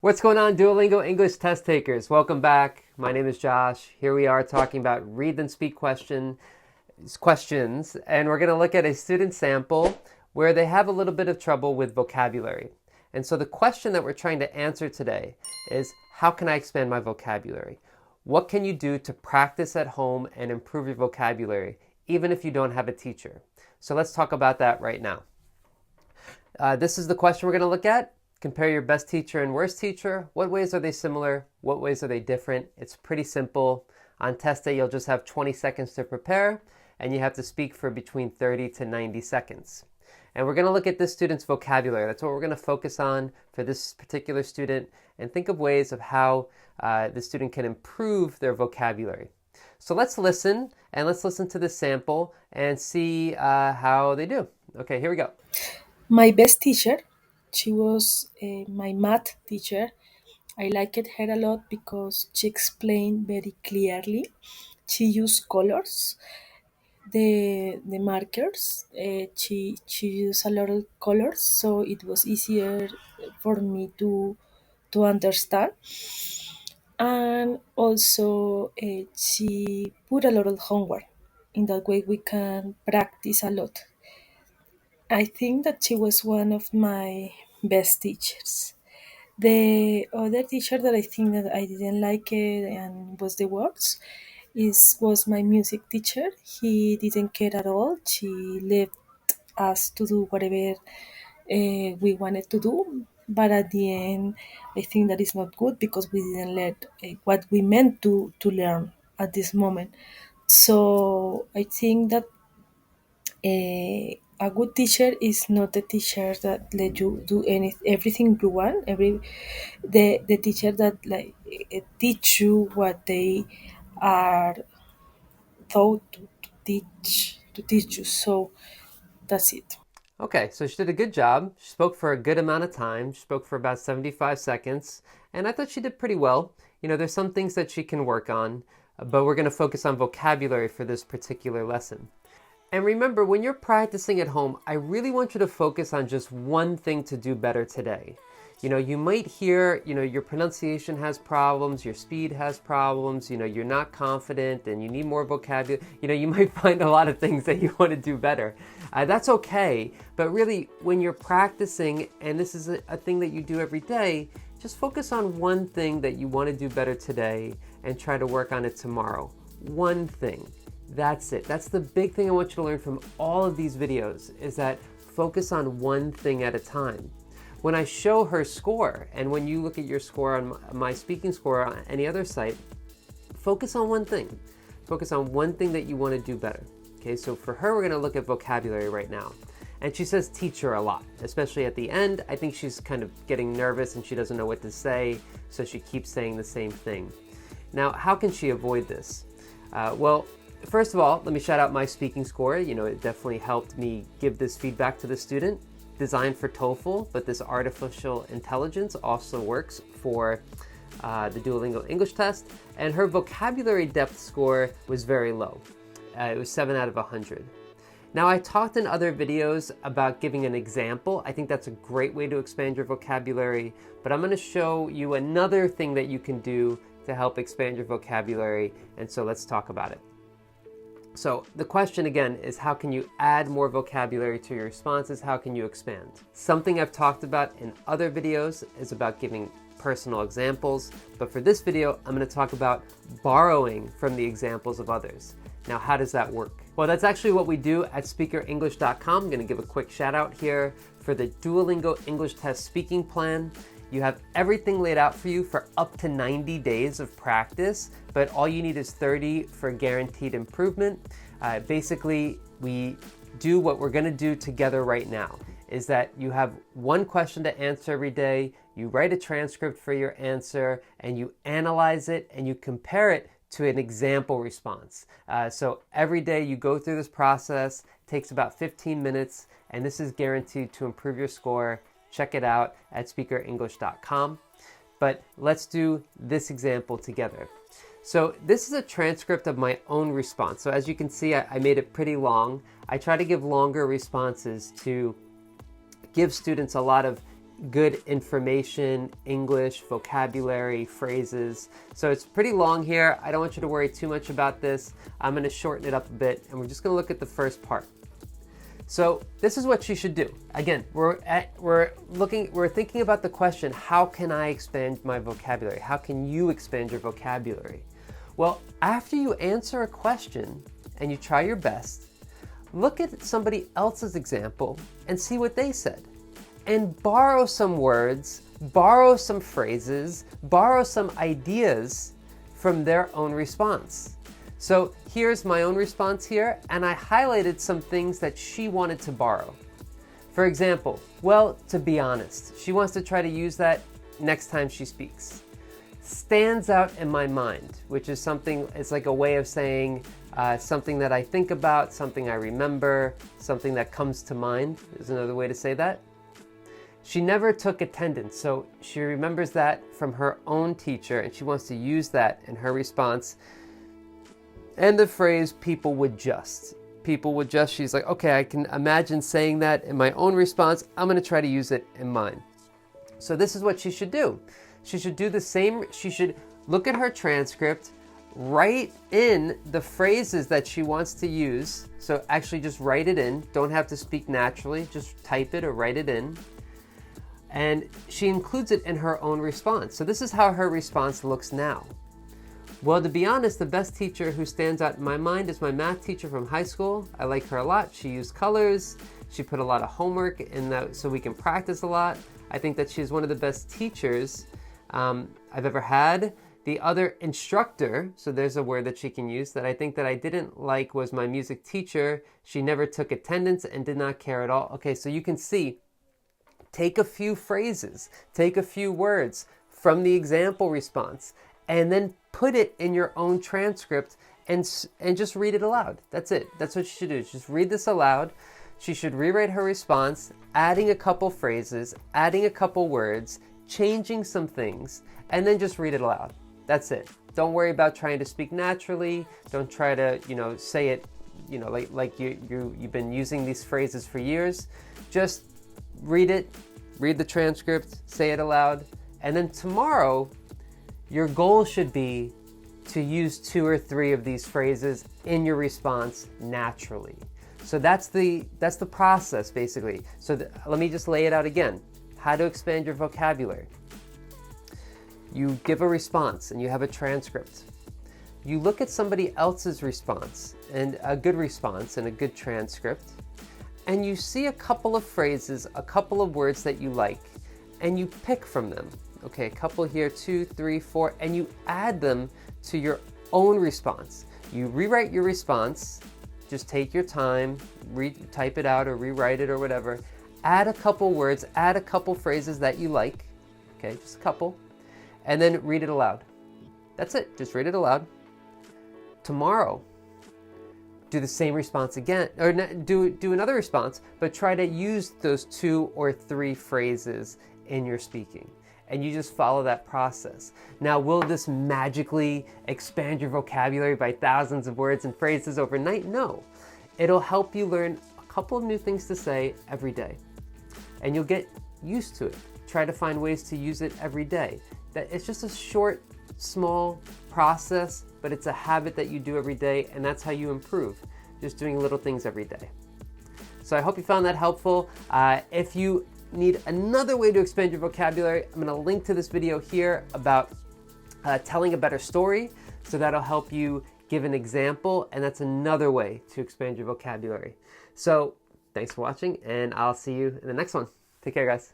What's going on, Duolingo English test takers? Welcome back. My name is Josh. Here we are talking about read then speak questions, and we're going to look at a student sample where they have a little bit of trouble with vocabulary. And so the question that we're trying to answer today is, how can I expand my vocabulary? What can you do to practice at home and improve your vocabulary, even if you don't have a teacher? So let's talk about that right now. This is the question we're going to look at. Compare your best teacher and worst teacher. What ways are they similar? What ways are they different? It's pretty simple. On test day, you'll just have 20 seconds to prepare, and you have to speak for between 30 to 90 seconds. And we're going to look at this student's vocabulary. That's what we're going to focus on for this particular student, and think of ways of how the student can improve their vocabulary. So let's listen, and let's listen to this sample and see how they do. Okay, here we go. My best teacher, she was my math teacher. I liked her a lot because she explained very clearly. She used colors, the markers. She used a lot of colors, so it was easier for me to understand. And also, she put a lot of homework. In that way, we can practice a lot. I think that she was one of my best teachers. The other teacher that I think that I didn't like it and was the worst was my music teacher. He didn't care at all. She left us to do whatever we wanted to do. But at the end, I think that is not good because we didn't learn what we meant to learn at this moment. So I think that a good teacher is not a teacher that let you do everything you want. The teacher that teach you what they are taught to teach you. So that's it. Okay, so she did a good job. She spoke for a good amount of time. She spoke for about 75 seconds, and I thought she did pretty well. You know, there's some things that she can work on, but we're going to focus on vocabulary for this particular lesson. And remember, when you're practicing at home, I really want you to focus on just one thing to do better today. You know, you might hear, your pronunciation has problems, your speed has problems, you're not confident and you need more vocabulary. You might find a lot of things that you want to do better. That's okay, but really, when you're practicing, and this is a thing that you do every day, just focus on one thing that you want to do better today and try to work on it tomorrow. One thing. That's it. That's the big thing I want you to learn from all of these videos, is that focus on one thing at a time. When I show her score, and when you look at your score on my speaking score on any other site, focus on one thing. Focus on one thing that you want to do better. Okay, so for her, we're going to look at vocabulary right now. And she says teacher a lot, especially at the end. I think she's kind of getting nervous and she doesn't know what to say, so she keeps saying the same thing. Now, how can she avoid this? Well, first of all, let me shout out my speaking score. It definitely helped me give this feedback to the student. Designed for TOEFL, but this artificial intelligence also works for the Duolingo English test. And her vocabulary depth score was very low. It was 7 out of 100. Now, I talked in other videos about giving an example. I think that's a great way to expand your vocabulary, but I'm going to show you another thing that you can do to help expand your vocabulary, and so let's talk about it. So the question again is, how can you add more vocabulary to your responses? How can you expand? Something I've talked about in other videos is about giving personal examples, but for this video, I'm going to talk about borrowing from the examples of others. Now, how does that work? Well, that's actually what we do at speakerenglish.com. I'm going to give a quick shout out here for the Duolingo English Test Speaking Plan. You have everything laid out for you for up to 90 days of practice, but all you need is 30 for guaranteed improvement. Basically, we do what we're going to do together right now, is that you have one question to answer every day, you write a transcript for your answer, and you analyze it, and you compare it to an example response. So every day you go through this process, takes about 15 minutes, and this is guaranteed to improve your score. Check it out at speakerenglish.com. But let's do this example together. So this is a transcript of my own response. So as you can see, I made it pretty long. I try to give longer responses to give students a lot of good information, English, vocabulary, phrases. So it's pretty long here. I don't want you to worry too much about this. I'm going to shorten it up a bit, and we're just going to look at the first part. So this is what you should do. Again, we're thinking about the question, how can I expand my vocabulary? How can you expand your vocabulary? Well, after you answer a question and you try your best, look at somebody else's example and see what they said. And borrow some words, borrow some phrases, borrow some ideas from their own response. So here's my own response here, and I highlighted some things that she wanted to borrow. For example, well, to be honest, she wants to try to use that next time she speaks. Stands out in my mind, which is something, it's like a way of saying something that I think about, something I remember, something that comes to mind is another way to say that. She never took attendance, so she remembers that from her own teacher, and she wants to use that in her response. And the phrase, people would just. People would just, she's like, okay, I can imagine saying that in my own response. I'm going to try to use it in mine. So this is what she should do. She should do the same. She should look at her transcript, write in the phrases that she wants to use. So actually just write it in. Don't have to speak naturally. Just type it or write it in. And she includes it in her own response. So this is how her response looks now. Well, to be honest, the best teacher who stands out in my mind is my math teacher from high school. I like her a lot. She used colors. She put a lot of homework in that so we can practice a lot. I think that she's one of the best teachers I've ever had. The other instructor, so there's a word that she can use that I think that I didn't like, was my music teacher. She never took attendance and did not care at all. Okay, so you can see, take a few phrases, take a few words from the example response, and then put it in your own transcript and just read it aloud. That's it. That's what you should do. Just read this aloud. She should rewrite her response, adding a couple phrases, adding a couple words, changing some things, and then just read it aloud. That's it. Don't worry about trying to speak naturally. Don't try to, say it, like you've been using these phrases for years. Just read it, read the transcript, say it aloud, and then tomorrow, your goal should be to use 2 or 3 of these phrases in your response naturally. So that's the process, basically. So let me just lay it out again. How to expand your vocabulary. You give a response and you have a transcript. You look at somebody else's response, and a good response and a good transcript, and you see a couple of phrases, a couple of words that you like, and you pick from them. Okay, a couple here, 2, 3, 4, and you add them to your own response. You rewrite your response, just take your time, type it out or rewrite it or whatever. Add a couple words, add a couple phrases that you like, okay, just a couple, and then read it aloud. That's it, just read it aloud. Tomorrow, do the same response again, or do another response, but try to use those 2 or 3 phrases in your speaking. And you just follow that process. Now, will this magically expand your vocabulary by thousands of words and phrases overnight? No. It'll help you learn a couple of new things to say every day. And you'll get used to it. Try to find ways to use it every day. That it's just a short, small process, but it's a habit that you do every day, and that's how you improve, just doing little things every day. So I hope you found that helpful. If you need another way to expand your vocabulary, I'm going to link to this video here about telling a better story. So that'll help you give an example, and that's another way to expand your vocabulary. So thanks for watching, and I'll see you in the next one. Take care, guys.